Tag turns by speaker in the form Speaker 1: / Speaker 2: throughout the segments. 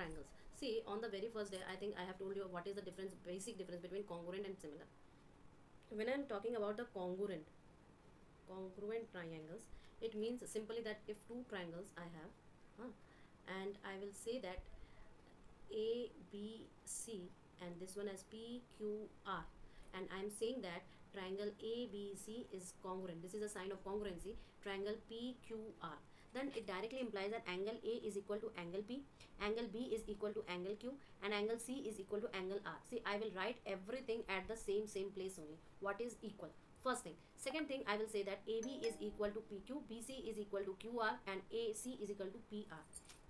Speaker 1: triangles. See, on the very first day, I think I have told you what is the difference, basic difference between congruent and similar. When I am talking about the congruent triangles, it means simply that if two triangles I have, and I will say that A B C, and this one as P Q R, and I am saying that triangle ABC is congruent. This is a sign of congruency. Triangle PQR. Then it directly implies that angle A is equal to angle P, angle B is equal to angle Q, and angle C is equal to angle R. See, I will write everything at the same place only. What is equal? First thing. Second thing, I will say that AB is equal to PQ, BC is equal to QR, and AC is equal to PR.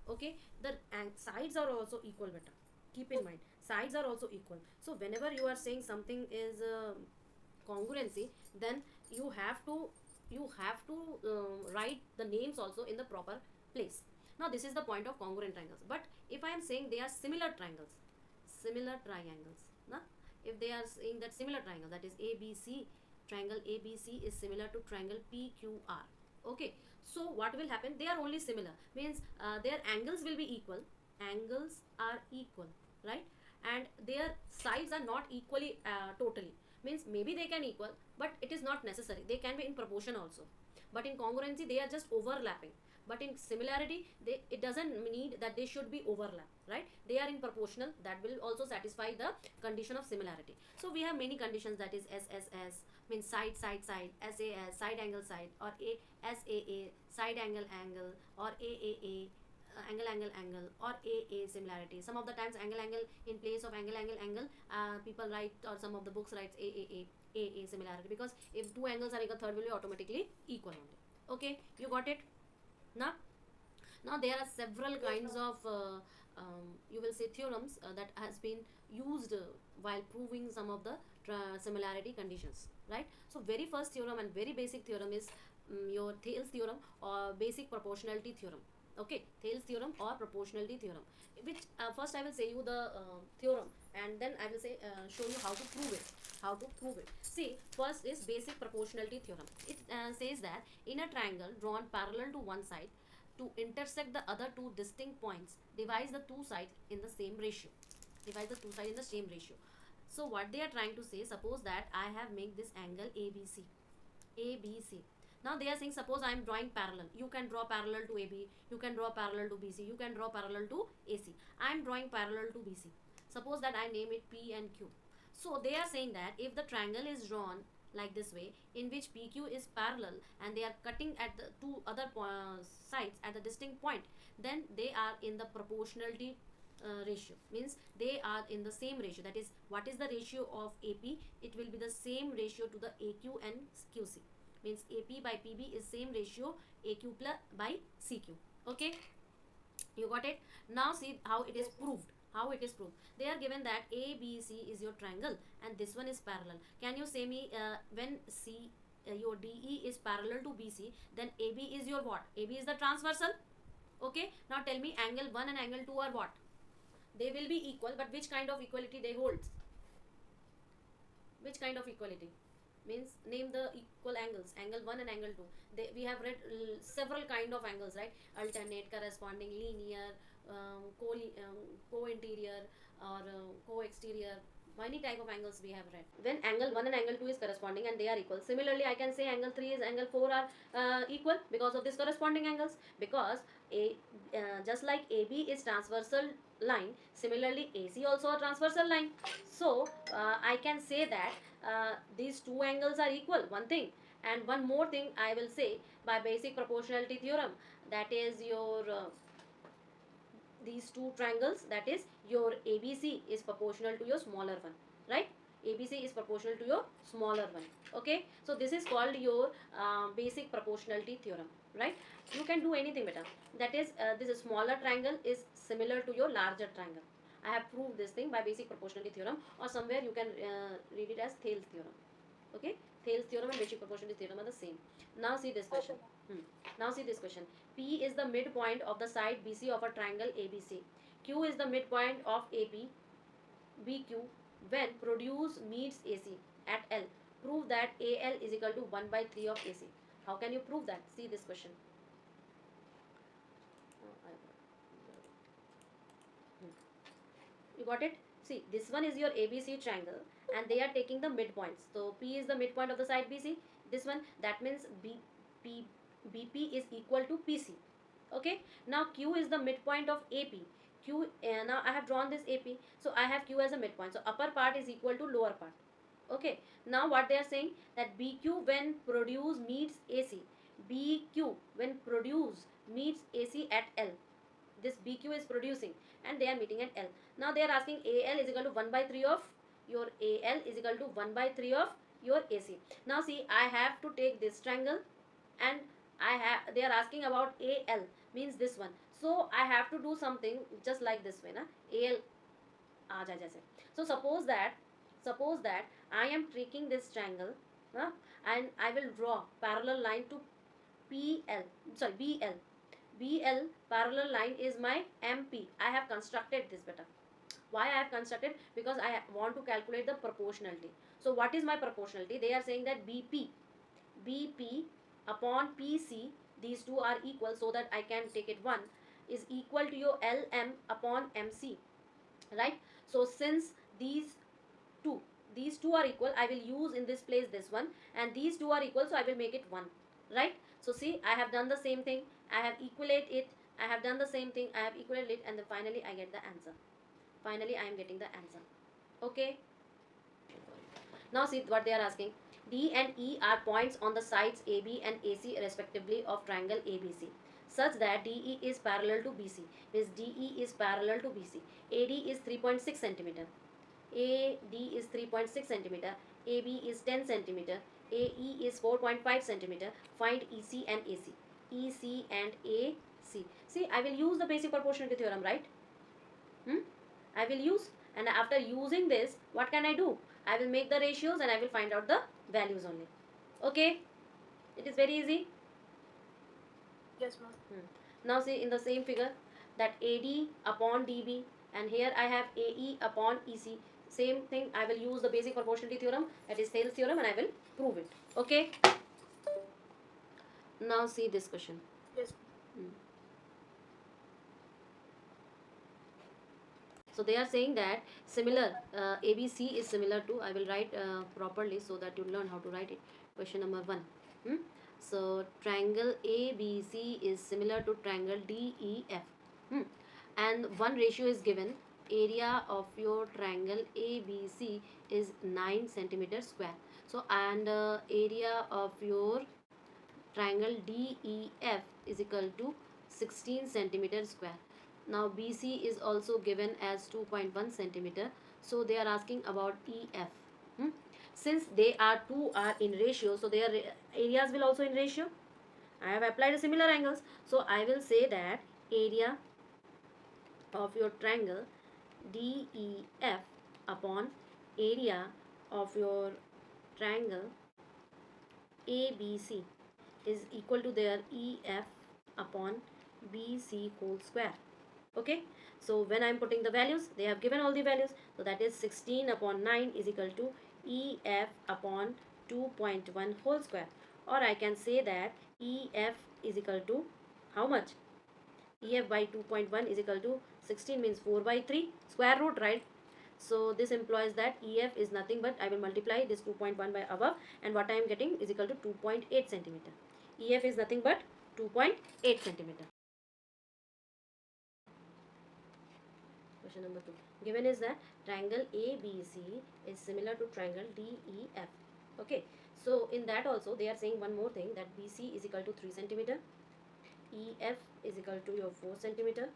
Speaker 1: Okay, the sides are also equal, beta. Keep in mind, sides are also equal. So whenever you are saying something is congruency, then you have to write the names also in the proper place. Now this is the point of congruent triangles. But if I am saying they are similar triangles, na? If they are saying that similar triangle, that is ABC, triangle ABC is similar to triangle PQR. Okay, so what will happen? They are only similar, means their angles will be equal. Angles are equal, right? And their sides are not equally totally, means maybe they can equal, but it is not necessary. They can be in proportion also. But in congruency they are just overlapping. But in similarity, it doesn't need that they should be overlap, right? They are in proportional. That will also satisfy the condition of similarity. So we have many conditions, that is SSS, means side SAS, side angle side, or SAA, side angle angle, or AAA, angle, or AA similarity. Some of the times angle in place of angle, people write, or some of the books writes AA similarity, because if two angles are equal, third will be automatically equal only. Okay, you got it. Now there are several kinds of you will say theorems that has been used while proving some of the similarity conditions, right? So very first theorem and very basic theorem is your Thales theorem or basic proportionality theorem. Okay, Thales theorem or proportionality theorem, which first I will say you the theorem, and then I will say show you how to prove it. See, first is basic proportionality theorem. It says that in a triangle drawn parallel to one side, to intersect the other two distinct points, divide the two sides in the same ratio. So what they are trying to say, suppose that I have made this angle ABC. Now they are saying, suppose I am drawing parallel. You can draw parallel to AB, you can draw parallel to BC, you can draw parallel to AC. I am drawing parallel to BC. Suppose that I name it P and Q. So they are saying that if the triangle is drawn like this way, in which PQ is parallel and they are cutting at the two other sides at the distinct point, then they are in the proportionality ratio, means they are in the same ratio. That is, what is the ratio of AP? It will be the same ratio to the AQ and QC, means AP by PB is same ratio AQ plus by CQ. Okay, you got it. Now see how it is proved. They are given that ABC is your triangle and this one is parallel. Can you say me when C your DE is parallel to BC, then AB is your what? AB is the transversal. Okay, now tell me, angle 1 and angle 2 are what? They will be equal, but which kind of equality they hold? Which kind of equality? Means name the equal angles, angle 1 and angle 2. We have read several kind of angles, right? Alternate, corresponding, linear, co-interior, or co-exterior. Many type of angles we have read. When angle 1 and angle 2 is corresponding and they are equal, similarly I can say angle 3 is angle 4 are equal because of this corresponding angles. Because just like AB is transversal line, similarly AC also a transversal line. So I can say that these two angles are equal, one thing. And one more thing I will say by basic proportionality theorem, that is your these two triangles, that is your ABC is proportional to your smaller one, right? ABC is proportional to your smaller one. Okay, so this is called your basic proportionality theorem, right? You can do anything better. That is this smaller triangle is similar to your larger triangle. I have proved this thing by basic proportionality theorem, or somewhere you can read it as Thales theorem. Okay, Thales theorem and basic proportionality theorem are the same. Now see this question. Now see this question. P is the midpoint of the side BC of a triangle ABC. Q is the midpoint of AB, BQ when produce meets AC at L. Prove that AL is equal to 1 by 3 of AC. How can you prove that? See this question. You got it? See, this one is your ABC triangle and they are taking the midpoints. So P is the midpoint of the side BC. This one, that means BP is equal to PC. Okay, now Q is the midpoint of AP. Now I have drawn this AP, so I have Q as a midpoint. So upper part is equal to lower part. Okay, now what they are saying, that BQ when produce meets AC. BQ when produce meets AC at L. This BQ is producing and they are meeting at L. Now they are asking AL is equal to 1 by 3 of your AL is equal to 1 by 3 of your AC. Now see, I have to take this triangle and they are asking about AL, means this one. So I have to do something just like this way, na? AL aa jaye jaise. So suppose that I am taking this triangle, and I will draw parallel line to BL. BL parallel line is my MP. I have constructed this better. Why I have constructed? Because I want to calculate the proportionality. So what is my proportionality? They are saying that BP upon PC, these two are equal, so that I can take it 1, is equal to your LM upon MC, right? So since two these two are equal, I will use in this place this one, and these two are equal, so I will make it 1, right? So see, I have done the same thing, I have equalate it, I have done the same thing, I have equated it, and then finally I get the answer. Finally I am getting the answer. Okay, now see what they are asking. D and E are points on the sides AB and AC respectively of triangle ABC, such that DE is parallel to BC. Means DE is parallel to BC. AD is 3.6 centimeter. AD is 3.6 centimeter. AB is 10 centimeter. AE is 4.5 centimeter. Find EC and AC. EC and AC. See, I will use the basic proportionality theorem, right? I will use, and after using this, what can I do? I will make the ratios and I will find out the values only. Okay, it is very easy.
Speaker 2: Yes, ma'am.
Speaker 1: Now see, in the same figure, that AD upon DB, and here I have AE upon EC. Same thing, I will use the basic proportionality theorem, that is Thales theorem, and I will prove it. Okay, now see this question.
Speaker 2: Yes.
Speaker 1: So they are saying that similar, ABC is similar to, I will write properly so that you learn how to write it. Question number 1. So triangle ABC is similar to triangle DEF. And one ratio is given. Area of your triangle ABC is 9 centimeter square. So and area of your triangle DEF is equal to 16 centimeter square. Now BC is also given as 2.1 centimeter. So they are asking about EF. Since they are two are in ratio, so their areas will also in ratio. I have applied similar angles, so I will say that area of your triangle DEF upon area of your triangle ABC is equal to their EF upon BC whole square. Okay, so when I am putting the values, they have given all the values, so that is 16 upon 9 is equal to EF upon 2.1 whole square, or I can say that EF is equal to how much? EF by 2.1 is equal to 16, means 4 by 3 square root, right? So this implies that EF is nothing but, I will multiply this 2.1 by above, and what I am getting is equal to 2.8 centimeter. EF is nothing but 2.8 centimeter. Question number 2. Given is that triangle ABC is similar to triangle DEF. Okay, so in that also they are saying one more thing, that BC is equal to 3 centimeter, EF is equal to your 4 centimeter,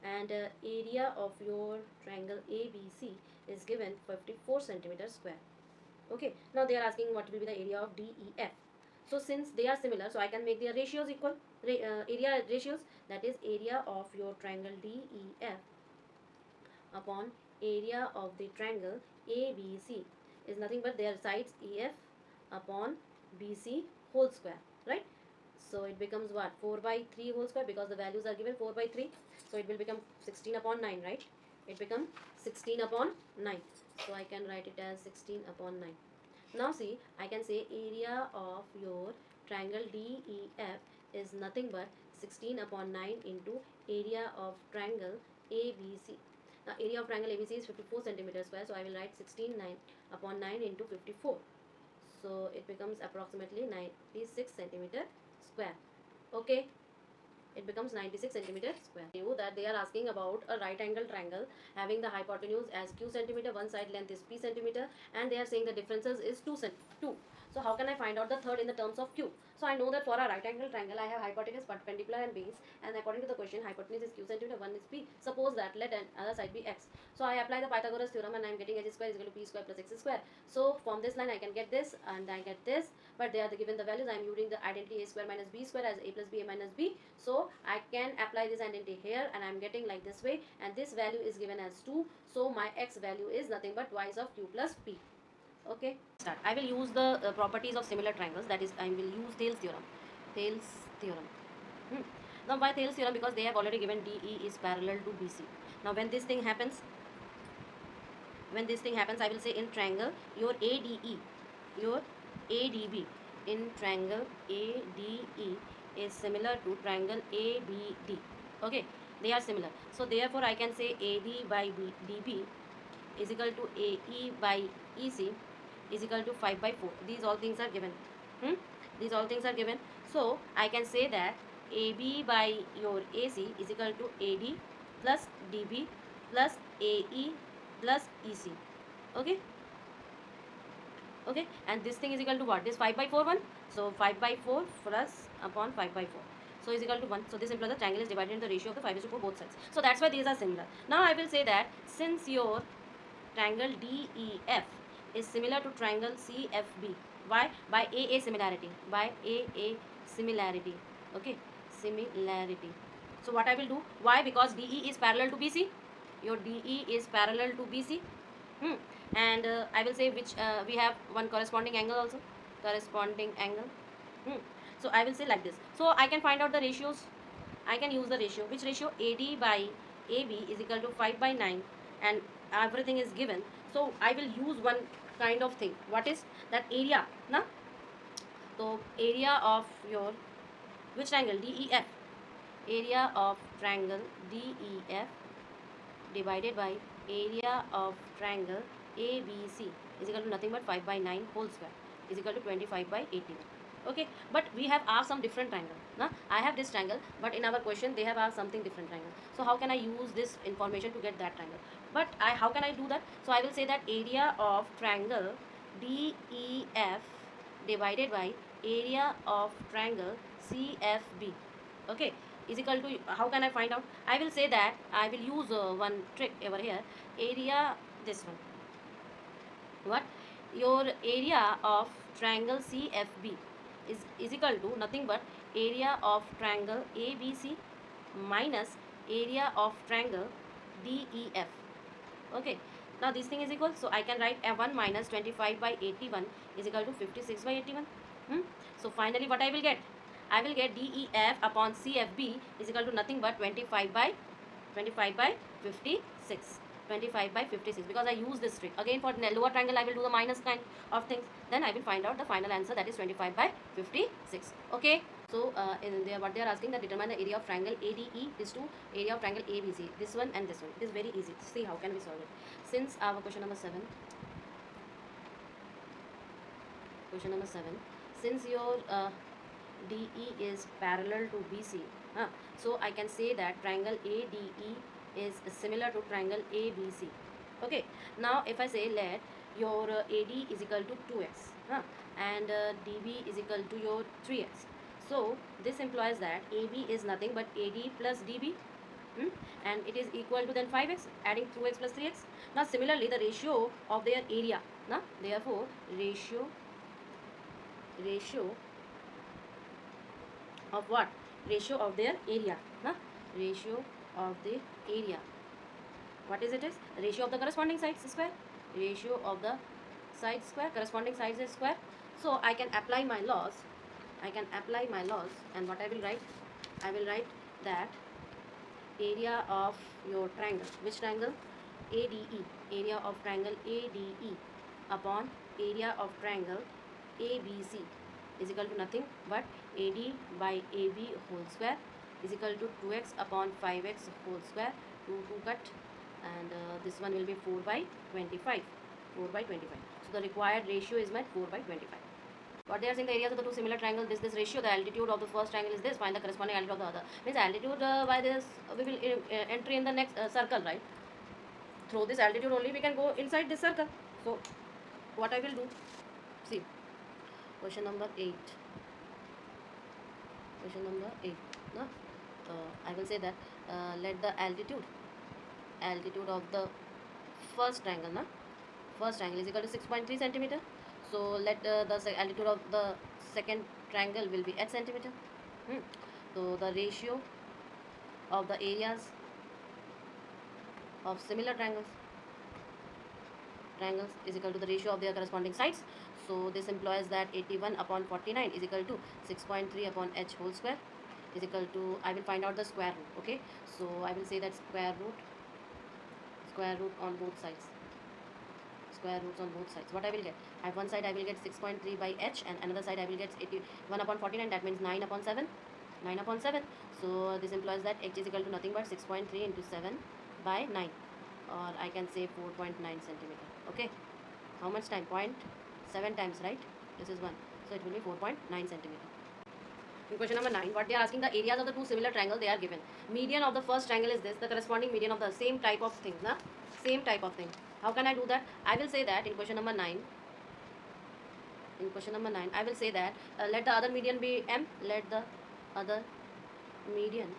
Speaker 1: and area of your triangle ABC is given 54 centimeter square. Okay, now they are asking what will be the area of DEF. So since they are similar, so I can make their ratios equal, area ratios, that is area of your triangle DEF upon area of the triangle ABC is nothing but their sides EF upon BC whole square, right? So it becomes what? 4 by 3 whole square, because the values are given 4 by 3. So it will become 16 upon 9, right? It becomes 16 upon 9. So I can write it as 16 upon 9. Now see, I can say area of your triangle DEF is nothing but 16 upon 9 into area of triangle ABC. The area of triangle ABC is 54 centimeter square, so I will write 16 9 upon 9 into 54. So it becomes approximately 96 centimeter square. Okay, it becomes 96 centimeter square. You that they are asking about a right angle triangle having the hypotenuse as q centimeter, one side length is p centimeter, and they are saying the differences is 2. So how can I find out the third in the terms of q? So I know that for a right angle triangle I have hypotenuse, perpendicular and base, and according to the question hypotenuse is q centimeter, one is p. Suppose that let another side be x. So I apply the Pythagoras theorem and I am getting h square is equal to p square plus x square. So from this line I can get this and I get this, but they are given the values. I am using the identity a square minus b square as a plus b a minus b. So I can apply this identity here and I am getting like this way, and this value is given as 2. So my x value is nothing but twice of q plus p. Okay, start. I will use the properties of similar triangles, that is I will use Thales theorem. Thales theorem. Now by Thales theorem, because they have already given DE is parallel to BC. Now when this thing happens, I will say in triangle your ADB in triangle ADE is similar to triangle ABD. Okay, they are similar. So therefore I can say AD by DB is equal to AE by EC is equal to 5 by 4. These all things are given. These all things are given. So I can say that AB by your AC is equal to AD plus DB plus AE plus EC. Okay. Okay, and this thing is equal to what? This 5 by 4 1. So 5 by 4 plus upon 5 by 4. So is equal to 1. So this implies the triangle is divided into the ratio of the 5:4 both sides. So that's why these are similar. Now I will say that since your triangle DEF is similar to triangle CFB. Why? By AA similarity. By AA similarity. Okay, similarity. So what I will do? Why? Because DE is parallel to BC. Your DE is parallel to BC. And I will say which we have one corresponding angle also. Corresponding angle. So I will say like this. So I can find out the ratios. I can use the ratio. Which ratio? AD by AB is equal to 5 by 9, and everything is given. So I will use one kind of thing. What is that? Area. Na? So area of your which triangle? DEF. Area of triangle DEF divided by area of triangle ABC is equal to nothing but 5 by 9 whole square is equal to 25 by 18. Okay, but we have asked some different triangle. Now I have this triangle, but in our question they have asked something different triangle. So how can I use this information to get that triangle? But how can I do that? So I will say that area of triangle DEF divided by area of triangle CFB. Okay, is equal to, how can I find out? I will say that I will use one trick over here. Area, this one. What? Your area of triangle CFB is equal to nothing but area of triangle ABC minus area of triangle DEF. Okay, now this thing is equal, so I can write F1 minus 25 by 81 is equal to 56 by 81. So finally what I will get? I will get DEF upon CFB is equal to nothing but 25 by 56. 25 by 56, because I use this trick. Again for lower triangle I will do the minus kind of things. Then I will find out the final answer, that is 25 by 56. Okay. So in there what they are asking, that determine the area of triangle ADE is to area of triangle ABC. This one and this one. It is very easy. See how can we solve it. Since our question number 7. Question number 7. Since your DE is parallel to BC, so I can say that triangle ADE is similar to triangle ABC. Okay, now if I say let your AD is equal to 2x and DB is equal to your 3x, so this implies that AB is nothing but AD plus DB, and it is equal to then 5x, adding 2x plus 3x. Now similarly the ratio of their area, therefore ratio of what? Ratio of their area. Ratio of the area. What is it? Is ratio of the corresponding sides square. Ratio of the sides square. Corresponding sides is square. So I can apply my laws. And what I will write? I will write that area of your triangle. Which triangle? ADE. Area of triangle ADE upon area of triangle ABC is equal to nothing but AD by AB whole square is equal to 2x upon 5x whole square. 2 cut and this one will be 4 by 25. 4 by 25. So the required ratio is met 4 by 25. What they are saying, the areas of the two similar triangles, this ratio, the altitude of the first triangle is this, find the corresponding altitude of the other. Means altitude by this we will enter in the next circle, right? Through this altitude only we can go inside this circle. So what I will do, see, question number 8. Question number 8. No? I will say that let the altitude of the first triangle, na? First triangle is equal to 6.3 centimeter. So let the altitude of the second triangle will be 8 centimeter. So the ratio of the areas of similar triangles is equal to the ratio of their corresponding sides. So this implies that 81 upon 49 is equal to 6.3 upon h whole square is equal to, I will find out the square root. Okay, so I will say that square root on both sides. Square roots on both sides. What I will get? At one side I will get 6.3 by h, and another side I will get 81 upon 49. That means 9 upon 7. 9 upon 7. So this implies that h is equal to nothing but 6.3 into 7 by 9, or I can say 4.9 centimeter. Okay, how much time? 0.7 times, right? This is 1, so it will be 4.9 centimeter. In question number 9, what they are asking, the areas of the two similar triangles they are given. Median of the first triangle is this, the corresponding median of the same type of thing, na? Same type of thing. How can I do that? I will say that in question number 9, I will say that let the other median be m. Let the other median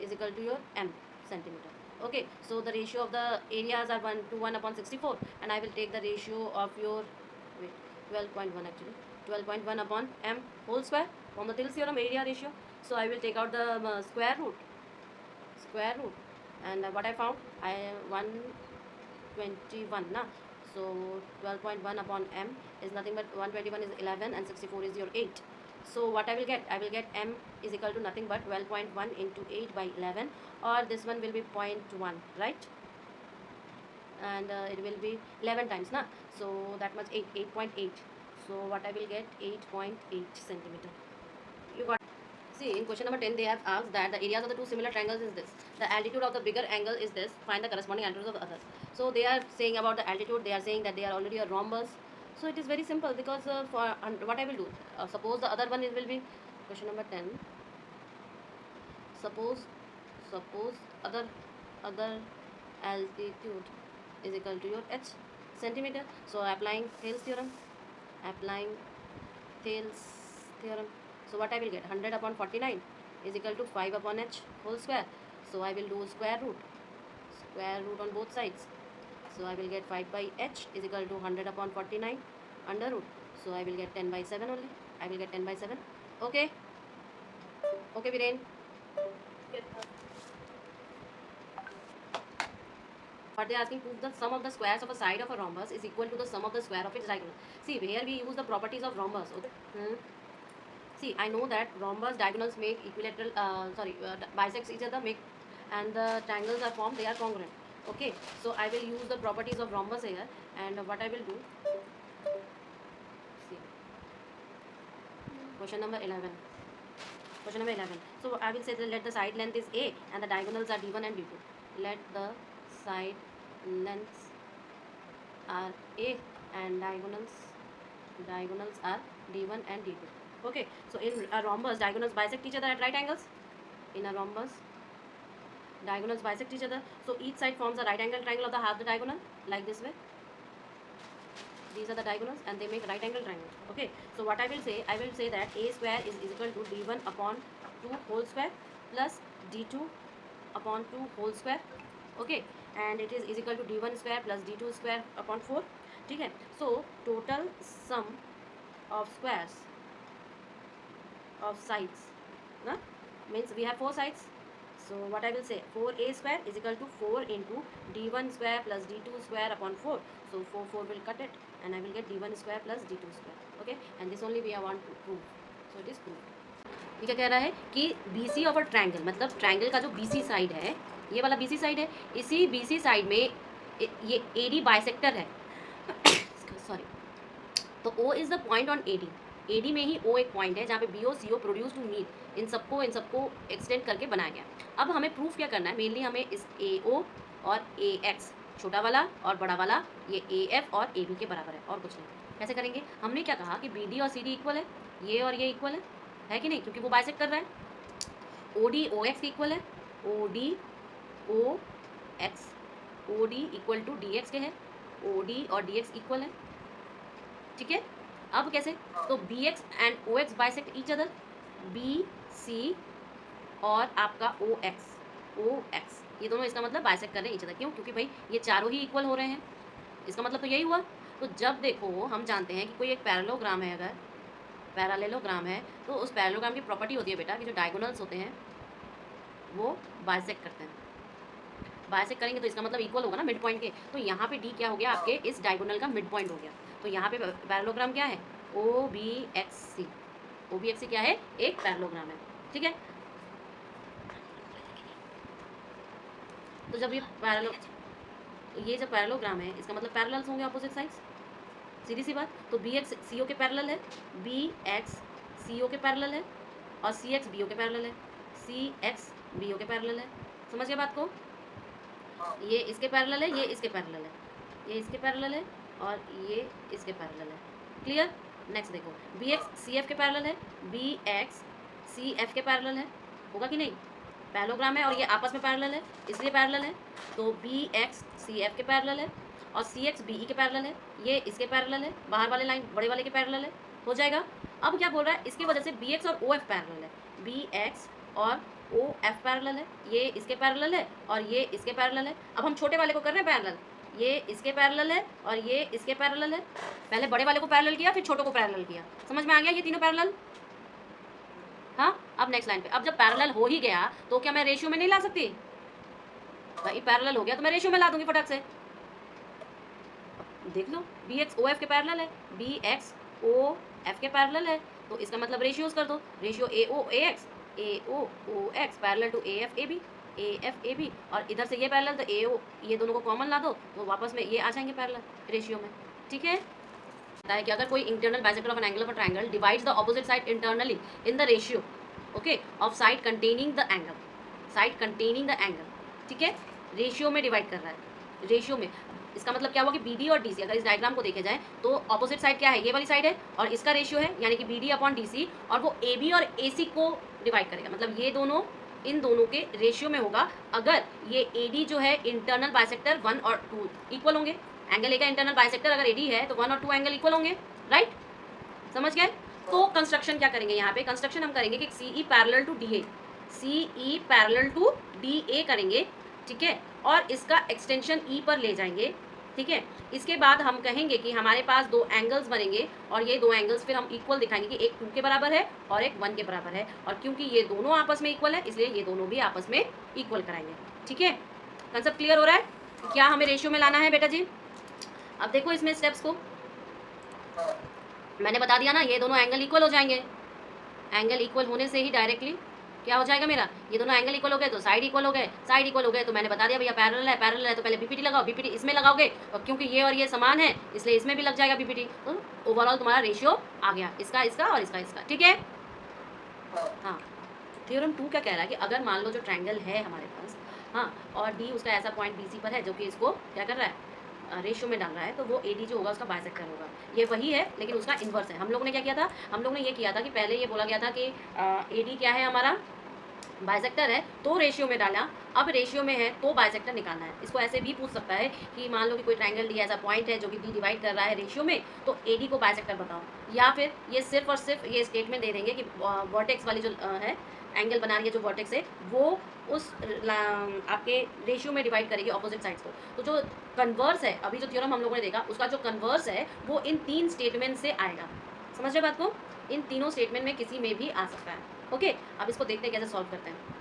Speaker 1: is equal to your m centimeter. Okay, so the ratio of the areas are 1 to 1 upon 64, and I will take the ratio of your 12.1 actually. 12.1 upon m whole square from the Thil's theorem, area ratio. So I will take out the square root, and what I found, 121 na. So 12.1 upon m is nothing but 121 is 11 and 64 is your 8. So what I will get? I will get m is equal to nothing but 12.1 into 8 by 11, or this one will be 0.1, right? And it will be 11 times, na. So that much 8.8. So what I will get? 8.8 centimeter. You got? See, in question number 10, they have asked that the areas of the two similar triangles is this. The altitude of the bigger angle is this. Find the corresponding altitudes of the others. So they are saying about the altitude. They are saying that they are already a rhombus. So it is very simple, because what I will do, suppose the other one will be question number 10. Suppose other altitude is equal to your h centimeter. So applying Thales theorem. So what I will get? 100 upon 49 is equal to 5 upon h whole square. So I will do square root on both sides. So I will get 5 by h is equal to 100 upon 49 under root. So I will get 10 by 7 only. I will get 10 by 7. Okay, Viren.
Speaker 2: Yes, ma'am.
Speaker 1: What they are asking, prove the sum of the squares of a side of a rhombus is equal to the sum of the square of its diagonal. See, here we use the properties of rhombus. Okay. See, I know that rhombus diagonals make equilateral, bisects each other, and the triangles are formed, they are congruent. Okay, so I will use the properties of rhombus here, and what I will do, see, question number 11. So I will say that let the side length is a, and the diagonals are d1 and d2. Let the side lengths are a, and diagonals are d1 and d2. Okay, so in a rhombus, diagonals bisect each other at right angles. In a rhombus, diagonals bisect each other. So each side forms a right angle triangle of the half the diagonal, like this way. These are the diagonals, and they make right angle triangle. Okay, so what I will say that a square is equal to d1 upon 2 whole square plus d2 upon 2 whole square. Okay, and it is equal to d1 square plus d2 square upon 4. Okay, so total sum of squares of sides, na? Means we have 4 sides. So what I will say, 4a square is equal to 4 into d1 square plus d2 square upon 4. So 4 will cut it, and I will get d1 square plus d2 square. Okay, and this only we want to prove. So it is proved. ये क्या कह रहा है कि BC of a triangle, मतलब triangle का जो BC side है, ये वाला BC साइड है, इसी BC साइड में ये AD बाइसेक्टर है. सॉरी, तो O is the point on AD. AD में ही O एक पॉइंट है जहाँ पे BO CO produce to meet in सबको एक्सटेंड करके बनाया गया. अब हमें प्रूफ क्या करना है, मेनली हमें इस AO और ए एक्स छोटा वाला और बड़ा वाला ये ए एफ और ए बी के बराबर है, और कुछ नहीं। कैसे करेंगे? हमने क्या कहा कि बी डी और सी डी इक्वल है, ये और ये इक्वल है कि नहीं, क्योंकि वो बाइसेक्ट कर रहा है। ओ डी ओ एक्स के इक्वल है, O D O X, O D equal to D X के है, ओ डी और डी एक्स इक्वल है, ठीक है। अब कैसे? तो B X and O X bisect each other, B C और आपका ओ एक्स ये दोनों इसका मतलब बाइसेक्ट कर रहे हैं ईच अदर। क्यों? क्योंकि भाई ये चारों ही इक्वल हो रहे हैं, इसका मतलब तो यही हुआ। तो जब देखो हम जानते हैं कि कोई एक पैरेललोग्राम है, अगर पैरेललोग्राम है तो उस पैरेललोग्राम की प्रॉपर्टी होती है बेटा कि जो डायगोनल्स होते हैं वो बाइसेक्ट करते हैं। बाइसेक्ट करेंगे तो इसका मतलब इक्वल होगा ना मिड पॉइंट के। तो यहाँ पे डी क्या हो गया? आपके इस डायगोनल का मिड पॉइंट हो गया। तो यहाँ पे पैरेललोग्राम क्या है? ओ बी एक्स सी। ओ बी एक्स सी क्या है? एक पैरेललोग्राम है, ठीक है। तो जब ये जब पैरेललोग्राम है इसका मतलब पैरेलल्स होंगे अपोजिट साइड्स, सीधी सी बात। तो बी एक्स सी ओ के पैरेलल है, बी एक्स सी ओ के पैरेलल है, और सी एक्स बी ओ के पैरेलल है, सी एक्स बी ओ के पैरेलल है। समझ गए बात को? ये इसके पैरेलल है, ये इसके पैरेलल है, ये इसके पैरेलल है और ये इसके पैरेलल है। क्लियर? नेक्स्ट देखो, बी एक्स सी एफ के पैरेलल है, बी एक्स सी एफ के पैरेलल है, होगा कि नहीं? पैरेललोग्राम है और ये आपस में पैरेलल है इसलिए पैरेलल है। तो बी एक्स सी एफ के पैरेलल है और सी एक्स बी ई के पैरेलल है, ये इसके पैरेलल है, बाहर वाले लाइन बड़े वाले के पैरेलल है, हो जाएगा। अब क्या बोल रहा है? इसकी वजह से बी एक्स और ओ एफ पैरेलल है, बी एक्स और ओ एफ पैरेलल है, ये इसके पैरेलल है और ये इसके पैरेलल है। अब हम छोटे वाले को कर रहे हैं पैरेलल, ये इसके पैरेलल है और ये इसके पैरेलल है। पहले बड़े वाले को पैरेलल किया फिर छोटों को पैरेलल किया। समझ में आ गया ये तीनों पैरेलल? हाँ। अब नेक्स्ट लाइन पे, अब जब पैरेलल हो ही गया तो क्या मैं रेशियो में नहीं ला सकती? भाई पैरेलल हो गया तो मैं रेशियो में ला दूंगी फटाक से। देख लो, बी एक्स ओ एफ के पैरेलल है, बी एक्स ओ एफ के पैरेलल है, तो इसका मतलब रेशियोज कर दो। Ratio A O A X, A O O X parallel to A F A B, और इधर से ये पैरेलल तो ए ओ, ये दोनों को कॉमन ला दो तो वापस में ये आ जाएंगे पैरेलल रेशियो में, ठीक है। है कि अगर कोई internal bisector of an angle of a triangle divides the opposite side internally in the ratio, okay, of side containing the angle, side containing the angle, ठीक है, रेशियो में डिवाइड कर रहा है, रेशियो में। इसका मतलब क्या हुआ कि बी डी और डी सी, अगर इस डायग्राम को देखे जाए तो ऑपोजिट साइड क्या है? ये वाली साइड है और इसका रेशियो है, यानी कि B D upon D C, और वो ए बी और ए सी को डिवाइड करेगा। मतलब ये दोनों इन दोनों के रेशियो में होगा अगर ये ए डी जो है इंटरनल बाइसेक्टर 1 और 2 इक्वल होंगे। एंगल ए का इंटरनल बाइसेक्टर अगर एडी है तो 1 और 2 एंगल इक्वल होंगे, राइट? समझ गए? तो कंस्ट्रक्शन क्या करेंगे यहाँ पे? कंस्ट्रक्शन हम करेंगे कि C E parallel to D A, C E parallel to D A करेंगे, ठीक है, और इसका एक्सटेंशन ई पर ले जाएंगे, ठीक है। इसके बाद हम कहेंगे कि हमारे पास दो एंगल्स बनेंगे और ये दो एंगल्स फिर हम इक्वल दिखाएंगे कि एक 2 के बराबर है और एक 1 के बराबर है, और क्योंकि ये दोनों आपस में इक्वल है इसलिए ये दोनों भी आपस में इक्वल कराएंगे, ठीक है। कंसेप्ट क्लियर हो रहा है? क्या हमें रेशियो में लाना है बेटा जी? अब देखो इसमें स्टेप्स को मैंने बता दिया ना, ये दोनों एंगल इक्वल हो जाएंगे। एंगल इक्वल होने से ही डायरेक्टली क्या हो जाएगा मेरा? ये दोनों एंगल इक्वल हो गए तो साइड इक्वल हो गए, साइड इक्वल हो गए तो मैंने बता दिया भैया पैरेलल है तो पहले बीपीटी लगाओ, बीपीटी इसमें लगाओगे और क्योंकि ये और ये समान है इसलिए इसमें भी लग जाएगा बीपीटी। तो ओवरऑल तुम्हारा रेशियो आ गया, इसका इसका और इसका, ठीक है। हाँ, थ्योरम 2 क्या कह रहा है कि अगर मान लो जो ट्रायंगल है हमारे पास, हाँ, और डी उसका ऐसा पॉइंट बी सी पर है जो कि इसको क्या कर रहा है? रेशियो में डाल रहा है, तो वो ए डी जो होगा उसका बाइसेक्टर होगा। ये वही है लेकिन उसका इन्वर्स है। हम लोगों ने क्या किया था? हम लोग ने ये किया था कि पहले ये बोला गया था कि ए डी क्या है हमारा? बाइसेक्टर है, तो रेशियो में डाला। अब रेशियो में है तो बाइसेक्टर निकालना है। इसको ऐसे भी पूछ सकता है कि मान लो कि कोई ट्रायंगल डी ऐसा पॉइंट है जो कि डी डिवाइड कर रहा है रेशियो में, तो ए डी को बाइसेक्टर बताओ। या फिर ये सिर्फ और सिर्फ ये स्टेटमेंट दे देंगे कि वर्टेक्स वाली जो है एंगल बना रही है जो वर्टेक्स है वो उस आपके रेशियो में डिवाइड करेगी ऑपोजिट साइड्स को। तो जो कन्वर्स है, अभी जो थ्योरम हम लोगों ने देखा उसका जो कन्वर्स है वो इन 3 स्टेटमेंट से आएगा। समझ रहे बात को? इन तीनों स्टेटमेंट में किसी में भी आ सकता है। ओके, अब इसको देखते हैं कैसे सॉल्व करते हैं।